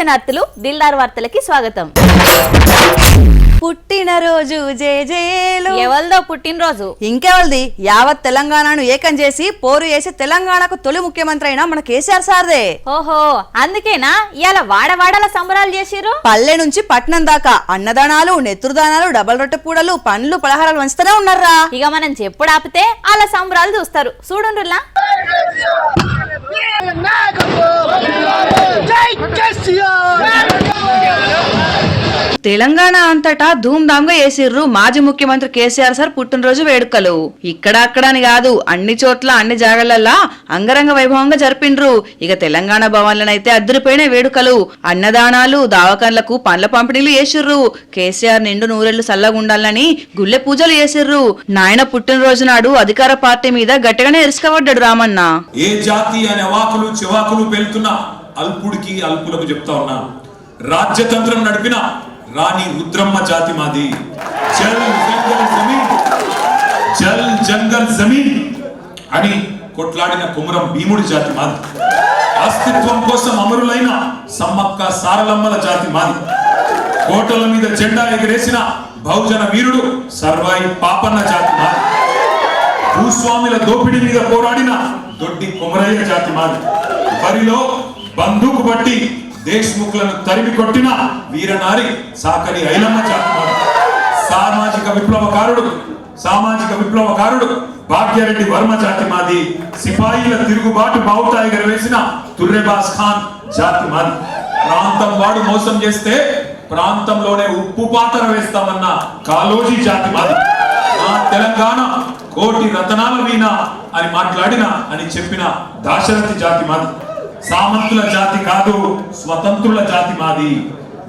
దర్శనార్థులు దిల్దార్ వార్తలకి స్వాగతం. పుట్టినరోజు జేజేలు. ఎవల్దో పుట్టినరోజు? ఇంకెవల్ది? యావత్ తెలంగాణను ఏకం చేసి పోరు చేసి తెలంగాణకు తొలి ముఖ్యమంత్రి అయినా మన కేసీఆర్ సార్దే. ఓహో, అందుకేనా ఇయాల వాడవాడల సంబరాలు చేసిరు? పల్లె నుంచి పట్నం దాకా అన్నదానాలు, నెత్తురుదానాలు, డబల్ రొట్టె పూడలు, పండ్లు, పలహారాలు వంచుతూనే ఉన్నారా. ఇక మనం చెప్పుడు ఆపితే అలా సంబరాలు చూస్తారు. చూడుండ్రులా. తెలంగాణ అంతటా ధూమ్ధామ్ గా చేసిర్రు మాజీ ముఖ్యమంత్రి కేసీఆర్ సార్ పుట్టినరోజు వేడుకలు. ఇక్కడ అక్కడ అని కాదు, అన్ని చోట్ల అన్ని జాగాలల్లా అంగరంగ వైభవంగా జరిపిండ్రు. ఇక తెలంగాణ భవన్లనైతే అద్దరిపోయిన వేడుకలు, అన్నదానాలు, దావకాన్లకు పండ్ల పంపిణీలు చేసిర్రు. కేసీఆర్ నిండు నూరెళ్లు సల్లగుండాలని గుళ్ళె పూజలు చేసిర్రు. నాయన పుట్టినరోజు నాడు అధికార పార్టీ మీద గట్టిగానే ఇరుసుకబడ్డాడు రామన్న. ఏ జాతి అనే అవాకులు చివాకులు పెళ్తున్నా అల్పుడికి అల్పులకు చెప్తా ఉన్నా, రాజ్యతంత్రం నడిపిన రాణి రుద్రమ్మ జాతి మాది. జల్ జంగల్ జమీన్, జల్ జంగల్ జమీన్ అని కొట్లాడిన కుమరం భీముడి జాతి మాది. అస్తిత్వం కోసం అమరులైన సమ్మక్క సారలమ్మల జాతి మాది. కోటల మీద జెండా ఎగరేసిన బహుజన వీరుడు సర్వాయి పాపన్న జాతి మాది. భూస్వాముల దోపిడీ మీద పోరాడిన దొడ్డి కుమరయ్య జాతి మాది. బరిలో బందూకు బట్టి దేశ్ముఖులను తరిమి కొట్టిన వీరనారి సాకలి ఐలమ్మ జాతి మాది. సామాజిక విప్లవకారుడు భాగ్యరెడ్డి వర్మ జాతి మాది. సిపాయిల తిరుగుబాటు బావుటా ఎగరవేసిన తుర్రెబాస్ ఖాన్ జాతి మాది. ప్రాంతం వాడు మోసం చేస్తే ప్రాంతంలోనే ఉప్పు పాతర వేస్తామన్న కాలోజీ జాతి మాది. నా తెలంగాణ కోటి రతనాల వీణ అని మాట్లాడిన అని చెప్పిన దాశరథి జాతి మాది. సామంతుల జాతి కాదు, స్వతంత్రుల జాతి మాది.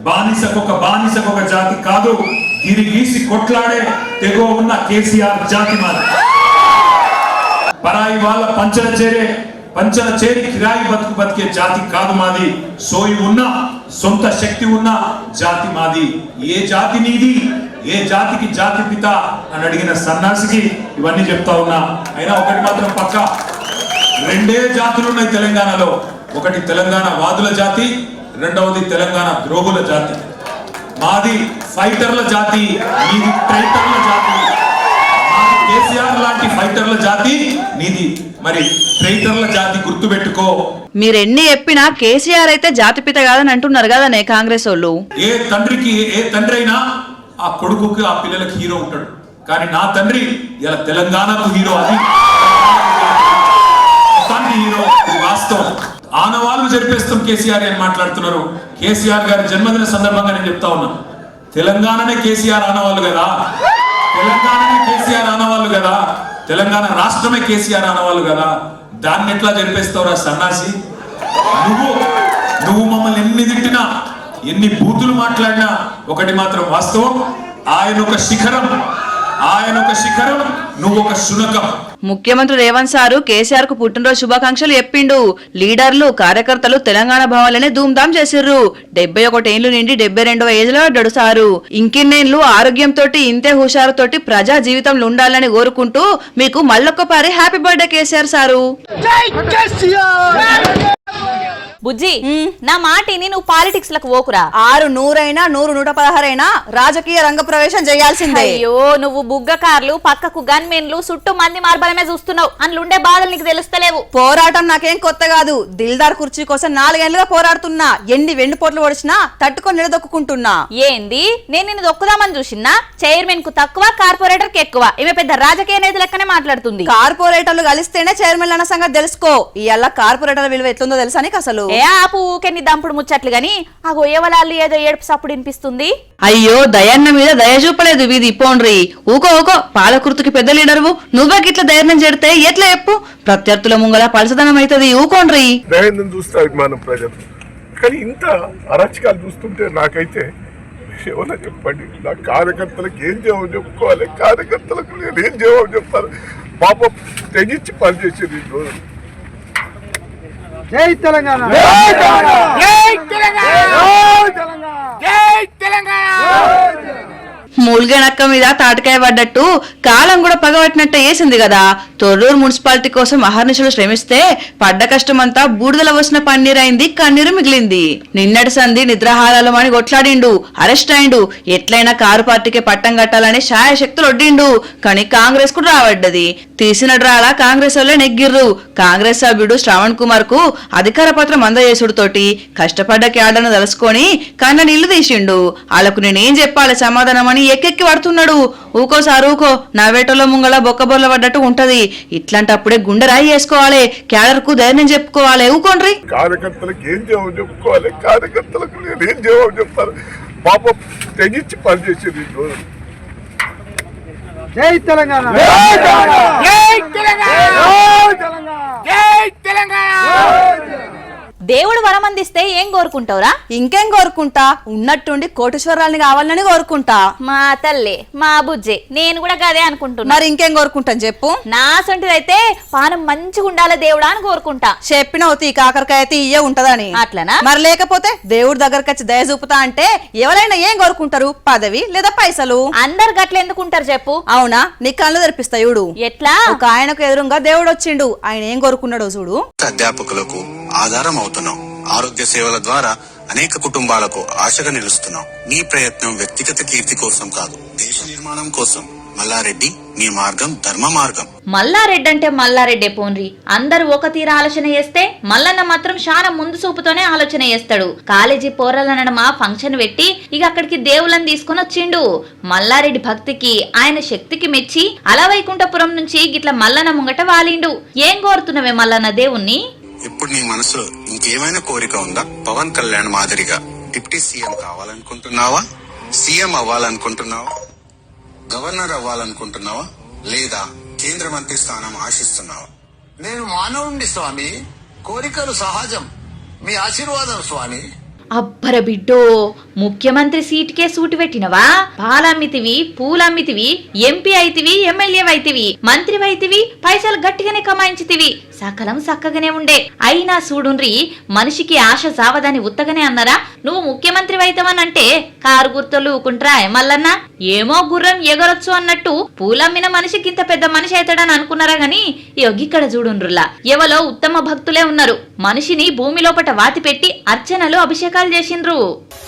బానిసకొక జాతి కాదు, గిరిగీసి కొట్లాడే తెగో ఉన్న కేసీఆర్ జాతి మాది. పరాయి వాళ్ళ పంచల చేరి కిరాయి బతికే జాతి కాదు మాది. సోయి ఉన్న సొంత శక్తి ఉన్న జాతి మాది. ఏ జాతి నీది, ఏ జాతికి జాతి పిత అని అడిగిన సన్నాసికి ఇవన్నీ చెప్తా ఉన్నా. అయినా ఒకటి మాత్రం పక్క, రెండే జాతులు ఉన్నాయి తెలంగాణలో. ఒకటి తెలంగాణ వాదుల జాతి, రెండవది తెలంగాణ ద్రోగుల జాతి. మాది ఫైటర్ల జాతి, నీది ట్రైటర్ల జాతి. మాది కేసీఆర్ లాంటి ఫైటర్ల జాతి, నీది మరి ట్రైటర్ల జాతి. గుర్తుపెట్టుకో. మీరెన్ని చెప్పినా కేసీఆర్ అయితే జాతిపిత కాదని అంటున్నారు కదనే కాంగ్రెస్ వాళ్ళు. ఏ తండ్రి అయినా ఆ కొడుకుకి ఆ పిల్లలకి హీరో ఉంటాడు, కానీ నా తండ్రి ఇలా తెలంగాణకు హీరో. అది హీరో, ఇది వాస్తవం. ఆనవాళ్ళు జరిపేస్తాం కేసీఆర్ అని మాట్లాడుతున్నారు. కేసీఆర్ గారి జన్మదిన సందర్భంగా నేను చెప్తా ఉన్నా, తెలంగాణనే కేసీఆర్ ఆనవాళ్ళు కదా, తెలంగాణనే కేసీఆర్ ఆనవాళ్ళు కదా, తెలంగాణ రాష్ట్రమే కేసీఆర్ ఆనవాళ్ళు కదా. దాన్ని ఎట్లా జరిపేస్తావురా సన్నాసి? నువ్వు మమ్మల్ని ఎన్ని తిట్టినా, ఎన్ని బూతులు మాట్లాడినా ఒకటి మాత్రం వాస్తవం, ఆయన ఒక శిఖరం, నువ్వు ఒక శునకం. ముఖ్యమంత్రి రేవంత్ సారు కేసీఆర్ కు పుట్టినరోజు శుభాకాంక్షలు చెప్పిండు. లీడర్లు కార్యకర్తలు తెలంగాణ భవన్లనే ధూమ్ధామ్ చేసిర్రు. 71 ఏళ్లు నిండి 72వ ఏజ్ లో పడ్డాడు సారు. ఇంకిన్నేళ్లు ఆరోగ్యంతో ఇంతే హుషారుతోటి ప్రజా జీవితంలో ఉండాలని కోరుకుంటూ మీకు మళ్ళొక్కపారి హ్యాపీ బర్త్డే కేసీఆర్ సారు. బుజ్జి, నా మాటిని నువ్వు పాలిటిక్స్ లకు పోకురా. 6 100 116 రాజకీయ రంగ ప్రవేశం చేయాల్సిందే. అయ్యో, నువ్వు బుగ్గకార్లు, పక్కకు గన్మెన్లు, చుట్టూ మంది మార్బలమే చూస్తున్నావు. అందులుండే బాధలు నీకు తెలుస్తలేవు. పోరాటం నాకేం కొత్త కాదు. దిల్దార్ కుర్చీ కోసం 4 ఏళ్లుగా పోరాడుతున్నా. ఎన్ని వెండిపోట్లు పొడిచినా తట్టుకొని నిలదొక్కుంటున్నా. ఏంది, నేను నిన్ను దొక్కుదామని చూసినా? చైర్మన్ కు తక్కువ, కార్పొరేటర్ కి ఎక్కువ. ఈమె పెద్ద రాజకీయ నేత లెక్కనే మాట్లాడుతుంది. కార్పొరేటర్లు కలిస్తేనే చైర్మన్ అన్న సంగతి తెలుసుకో. ఇవాళ కార్పొరేటర్ విలువ ఎట్లుందో తెలుసా నీకు అసలు? ఆపు ఊకెన్ని దంపుడు ముచ్చట్లు గాని. ఆ గొయ్యవలాళ్ళు ఏదో ఏడుపు సప్పుడు వినిపిస్తుంది. అయ్యో, దయన్న మీద దయ చూపలేదు వీధి పోండ్రి. ఊకో పాలకృతికి పెద్ద లీడరు నువ్వే గిట్ల ధైర్యం చేడితే ఎట్లా చెప్పు? ప్రత్యర్థుల ముంగల పలసదనం అవుతుంది. ఊకోండ్రి. దయాన్ని చూస్తే అభిమానం ప్రజలు, కానీ ఇంత అరాచకాలు చూస్తుంటే నాకైతే ఏమన్నా చెప్పండి. నా కార్యకర్తలకు ఏం జవాబు చెప్పుకోవాలి? కార్యకర్తలకు నేను ఏం జవాబు చెప్పాలి? పాపం తెగించి పనిచేసేది ఈ రోజు. జై తెలంగాణ, మూలిగే నక్క మీద తాటికాయ పడ్డట్టు కాలం కూడా పగబట్టినట్టు వేసింది కదా. తొర్రూరు మున్సిపాలిటీ కోసం అహర్నిశలు శ్రమిస్తే పడ్డ కష్టమంతా బూడిదల వసిన పన్నీరైంది, కన్నీరు మిగిలింది. నిన్నటి సంధి నిద్రాహారాలమని కొట్లాడిండు, అరెస్ట్ అయిండు, ఎట్లయినా కారు పార్టీకి పట్టం కట్టాలని శాయశక్తులు ఒడ్డిండు. కానీ కాంగ్రెస్ కు రావడ్డది. తీసిన డ్రాల కాంగ్రెస్ వాళ్ళే నెగ్గిర్రు. కాంగ్రెస్ సభ్యుడు శ్రవణ్ కుమార్ కు అధికార పత్రం అందజేసుడుతోటి కష్టపడ్డ క్యాడర్ను తలుసుకొని కన్న నీళ్లు తీసిండు. వాళ్ళకు నేనేం చెప్పాలి సమాధానం అని ఎక్కెక్కి పడుతున్నాడు. ఊకోసారి ఊకో, నవ్వేటోళ్ళ ముంగళ బొక్కబొర్ల పడ్డట్టు ఉంటది. ఇట్లాంటప్పుడే గుండె రాయి చేసుకోవాలి, క్యాడర్ కు ధైర్యం చెప్పుకోవాలి. ఊకోండ్రి. కార్యకర్తలకు ఏం జవాబు చెప్పుకోవాలి, కార్యకర్తలకు నేను ఏం జవాబు చెప్తాను. పాపం తెగించి పనిచేసేది ఈ రోజు. జై తెలంగాణ, జై తెలంగాణ, జై తెలంగాణ. దేవుడు వరం అందిస్తే ఏం కోరుకుంటావురా? ఇంకేం కోరుకుంటా, ఉన్నట్టుండి కోటేశ్వరాలని కావాలని కోరుకుంటా. మా తల్లి మా బుజ్జి, నేను కూడా గదే అనుకుంటున్నా. మరి ఇంకేం కోరుకుంటాను చెప్పు. నా సొంటిదైతే పానం మంచిగా ఉండాలి దేవుడా అని కోరుకుంటా. చెప్పినవు తీ కాకరకాయ తీయ ఉంటదని. అట్లనా? మరి లేకపోతే దేవుడి దగ్గరకు వచ్చి దయ చూపుతా అంటే ఎవరైనా ఏం కోరుకుంటారు? పదవి లేదా పైసలు. అందరు గట్ల ఎందుకుంటారు చెప్పు? అవునా, నీ కళ్ళు తెరిపిస్తా చూడు. ఎట్లా? ఒక ఆయనకు ఎదురుగా దేవుడు వచ్చిండు, ఆయన ఏం కోరుకున్నాడో చూడు. అధ్యాపకులకు ఆధారం అవుతున్నాం. ఆరోగ్య సేవల ద్వారా అనేక కుటుంబాలకు ఆశగా నిలుస్తున్నాం. నీ ప్రయత్నం వ్యక్తిగత కీర్తి కోసం కాదు, దేశ నిర్మాణం కోసం. మల్లారెడ్డి, నీ మార్గం ధర్మ మార్గం. మల్లారెడ్డి అంటే మల్లారెడ్డే పోన్రి. అందరూ ఒక తీర ఆలోచన చేస్తే మల్లన్న మాత్రం చాలా ముందు చూపుతోనే ఆలోచన చేస్తాడు. కాలేజీ పోరల నడమ ఫంక్షన్ పెట్టి ఇక అక్కడికి దేవుళ్ళని తీసుకుని వచ్చిండు. మల్లారెడ్డి భక్తికి ఆయన శక్తికి మెచ్చి అలవైకుంఠపురం నుంచి గిట్ల మల్లన్న ముంగట వాలిండు. ఏం కోరుతున్నవే మల్లన్న దేవుణ్ణి? ఇప్పుడు నీ మనసులో ఇంకేమైనా కోరిక ఉందా? పవన్ కళ్యాణ్ మాదిరిగా డిప్యూటీ సీఎం కావాలనుకుంటున్నావా? సీఎం అవ్వాలనుకుంటున్నావా? గవర్నర్ అవ్వాలనుకుంటున్నావా? లేదా కేంద్ర మంత్రి స్థానం ఆశిస్తున్నావా? నేను మానవుండి స్వామి, కోరికలు సహజం, మీ ఆశీర్వాదం స్వామి. అబ్బర బిడ్డో, ముఖ్యమంత్రి సీటుకే సూటు పెట్టినవా? పాలమ్మితివి, పూలమ్మితివి, ఎంపీ అయితివి, ఎమ్మెల్యే అయితివి, మంత్రి అయితివి, పైసలు గట్టిగానే కమాయించితివి, సకలం సక్కగానే ఉండే. అయినా చూడుండ్రి, మనిషికి ఆశ సావదని ఉత్తగానే అన్నారా? నువ్వు ముఖ్యమంత్రి అయితవనంటే కారు గుర్తలు ఊకుంట్రా మల్లన్న? ఏమో గుర్రం ఎగరొచ్చు అన్నట్టు పూలమ్మిన మనిషికి ఇంత పెద్ద మనిషి అవుతాడని అనుకున్నారా గాని ఇక్కడ చూడుండ్రులా ఎవలో ఉత్తమ భక్తులే ఉన్నారు. మనిషిని భూమి లోపట వాతి పెట్టి అర్చనలు అభిషేకాలు చేసిండ్రు.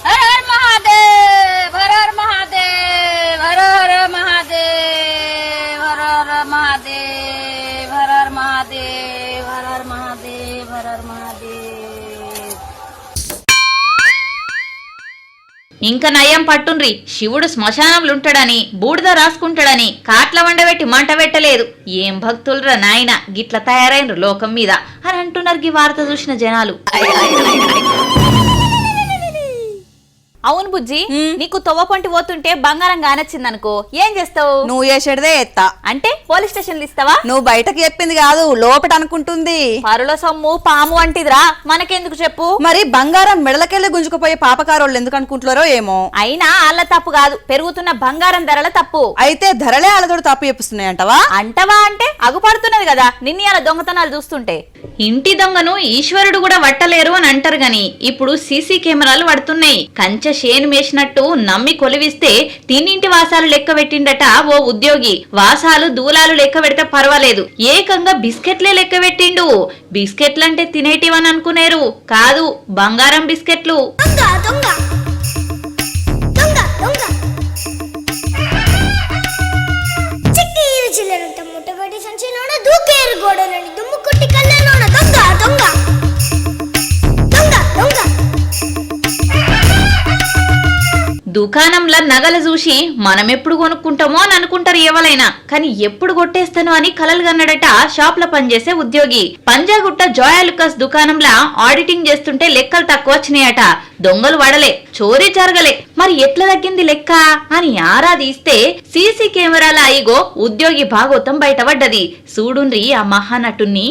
హర హర మహాదేవ్, హర హర మహాదేవ్, హర హర మహాదేవ్, హర హర మహాదేవ్, హర హర మహాదేవ్, హర హర మహాదేవ్, హర హర మహాదేవ్. ఇంకా నయం పట్టుండ్రి, శివుడు శ్మశానంలుంటాడని బూడిద రాసుకుంటాడని కాట్ల వండబెట్టి మంట పెట్టలేదు. ఏం భక్తులరా నాయన, గిట్ల తయారైనరు లోకం మీద అని అంటున్నారు ఈ వార్త చూసిన జనాలు. అవును బుజ్జి, నీకు తొవ్వ పొంటి పోతుంటే బంగారం కానొచ్చిందనుకో ఏం చేస్తావు? నువ్వు చేసేదే ఎత్తా అంటే పోలీస్ స్టేషన్లు ఇస్తావా? నువ్వు బయటకి చెప్పింది కాదు, లోపట అనుకుంటుంది. పరుల సొమ్ము పాము అంటిదిరా, మనకెందుకు చెప్పు? మరి బంగారం మెడలకెళ్ళి గుంజుకుపోయే పాపకారోళ్ళు ఎందుకు అనుకుంటున్నారో ఏమో. అయినా వాళ్ళ తప్పు కాదు, పెరుగుతున్న బంగారం ధరల తప్పు. అయితే ధరలే వాళ్ళతోడు తప్పు చెప్పిస్తున్నాయంటవా? అంటవా అంటే అగుపడుతున్నది కదా నిన్న అలా దొంగతనాలు చూస్తుంటే. ఇంటి దొంగను ఈశ్వరుడు కూడా వట్టలేరు అని అంటారు గాని ఇప్పుడు సీసీ కెమెరాలు పడుతున్నాయి. కంచె షేను మేసినట్టు నమ్మి కొలివిస్తే తిన్నింటి వాసాలు లెక్క పెట్టిండట ఓ ఉద్యోగి. వాసాలు దూలాలు లెక్క పెడితే పర్వాలేదు, ఏకంగా బిస్కెట్లే లెక్క పెట్టిండు. బిస్కెట్లంటే తినేటివని అనుకునేరు, కాదు బంగారం బిస్కెట్లు. దుకాణంలో నగలు చూసి మనం ఎప్పుడు కొనుక్కుంటామో అని అనుకుంటారు ఎవరైనా, కానీ ఎప్పుడు కొట్టేస్తాను అని కలలు కన్నాడట షాప్ లో పనిచేసే ఉద్యోగి. పంజాగుట్ట జోయాలుకాస్ దుకాణంలో ఆడిటింగ్ చేస్తుంటే లెక్కలు తక్కువ వచ్చినాయట. దొంగలు వడలే, చోరీ జరగలే, మరి ఎట్లా తగ్గింది లెక్క అని ఆరాధిస్తే సీసీ కెమెరాల అయిగో ఉద్యోగి భాగోతం బయటపడ్డది. చూడుండ్రి ఆ మహానటుని.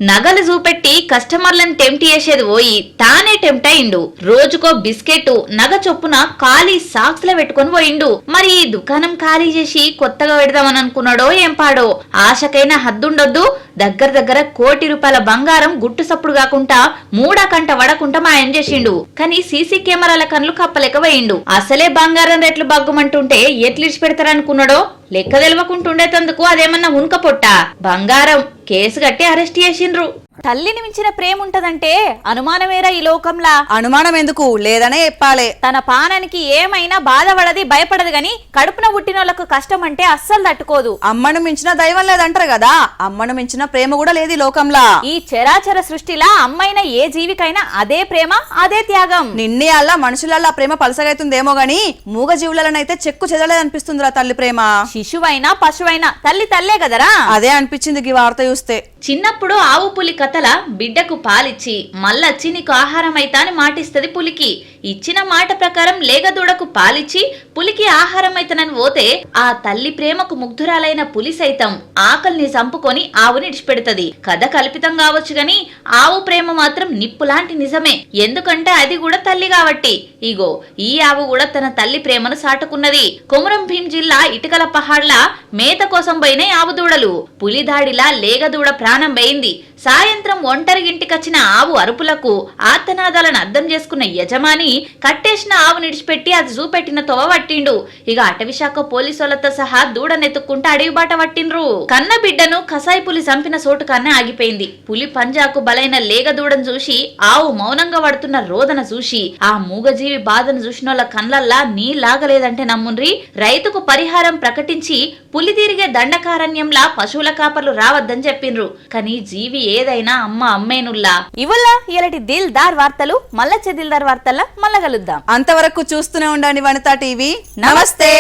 నగలు చూపెట్టి కస్టమర్లను టెంప్ట్ చేసేది పోయి తానే టెంప్ట్ అయిండు. రోజుకో బిస్కెట్ నగ చొప్పున ఖాళీ సాక్స్ లో పెట్టుకుని పోయిండు. మరి ఈ దుకాణం ఖాళీ చేసి కొత్తగా పెడదామని అనుకున్నాడో ఏం పాడో. ఆశకైనా హద్దుండొద్దు. దగ్గర కోటి రూపాయల బంగారం గుట్టు సప్పుడు కాకుండా మూడా కంట వడకుంట మాయం చేసిండు. కానీ సీసీ కెమెరాల కన్ను కప్పలేక పోయిండు. అసలే బంగారం రేట్లు బగ్గుమంటుంటే ఎట్లిడిచి పెడతారనుకున్నాడో లెక్క తెలవకుంటుండేతందుకు అదేమన్నా ఉన్క పొట్ట. బంగారం కేసు కట్టి అరెస్ట్ చేసిండ్రు. తల్లిని మించిన ప్రేమ ఉంటదంటే అనుమానమేరా ఈ లోకంలా. అనుమానం ఎందుకు లేదనే చెప్పాలే. తన పానానికి ఏమైనా బాధపడది భయపడదు గాని కడుపున పుట్టినోళ్లకు కష్టం అంటే అస్సలు తట్టుకోదు. అమ్మను మించిన దైవం లేదంటారు కదా, అమ్మను మించిన ప్రేమ కూడా లేదు ఈ లోకంలా. ఈ చరాచర సృష్టిలా అమ్మైన ఏ జీవికైనా అదే ప్రేమ అదే త్యాగం. నిన్నే అల్లా మనుషులల్లా ప్రేమ పలసగైతుందేమో గాని మూగ జీవులనైతే చెక్కు చెదలేదనిపిస్తుందిరా తల్లి ప్రేమ. శిశువైనా పశువైనా తల్లి తల్లే కదరా. అదే అనిపించింది ఈ వార్త చూస్తే. చిన్నప్పుడు ఆవు పులి కథల బిడ్డకు పాలిచ్చి మళ్ళొచ్చి నీకు ఆహారం అయితా అని మాటిస్తది పులికి. ఇచ్చిన మాట ప్రకారం లేగదూడకు పాలిచ్చి పులికి ఆహారం అయితనని పోతే ఆ తల్లి ప్రేమకు ముగ్ధురాలైన పులి సైతం ఆకలిని చంపుకొని ఆవుని ఇడిచిపెడుతది. కథ కల్పితం కావచ్చు గాని ఆవు ప్రేమ మాత్రం నిప్పులాంటి నిజమే. ఎందుకంటే అది కూడా తల్లి కాబట్టి. ఇగో ఈ ఆవు కూడా తన తల్లి ప్రేమను సాటుకున్నది. కొమురం భీం జిల్లా ఇటుకల పహాడ్ల మేత కోసం పోయిన ఆవు దూడలు. పులి దాడిలా లేగదూడ ప్రాణం పోయింది. సాయంత్రం ఒంటరిగింటికొచ్చిన ఆవు అరుపులకు ఆర్తనాదాలను అర్థం చేసుకున్న యజమాని కట్టేసిన ఆవు నిడిచిపెట్టి అది చూపెట్టిన తొవ పట్టిండు. ఇక అటవీశాఖ పోలీసులతో సహా దూడనెత్తుక్కుంటూ అడవి బాట పట్టిండ్రు. కన్న బిడ్డను కసాయి పులి చంపిన చోటు కన్నా ఆగిపోయింది. పులి పంజాకు బలైన లేగ దూడను చూసి ఆవు మౌనంగా పడుతున్న రోదన చూసి ఆ మూగజీవి బాధను చూసినోళ్ళ కళ్ళల్లా నీలాగలేదంటే నమ్ముండ్రి. రైతుకు పరిహారం ప్రకటించి పులి తిరిగే దండకారణ్యంలా పశువుల కాపర్లు రావద్దని చెప్పిండ్రు. కానీ జీవి ఏదైనా అమ్మ అమ్మేనుల్లా. ఇవల్ల ఇలాంటి దిల్దార్ వార్తలు మళ్ళొచ్చే దిల్దార్ వార్తల్లా మళ్ళా కలుద్దాం. అంతవరకు చూస్తూనే ఉండండి వనితా టీవీ. నమస్తే.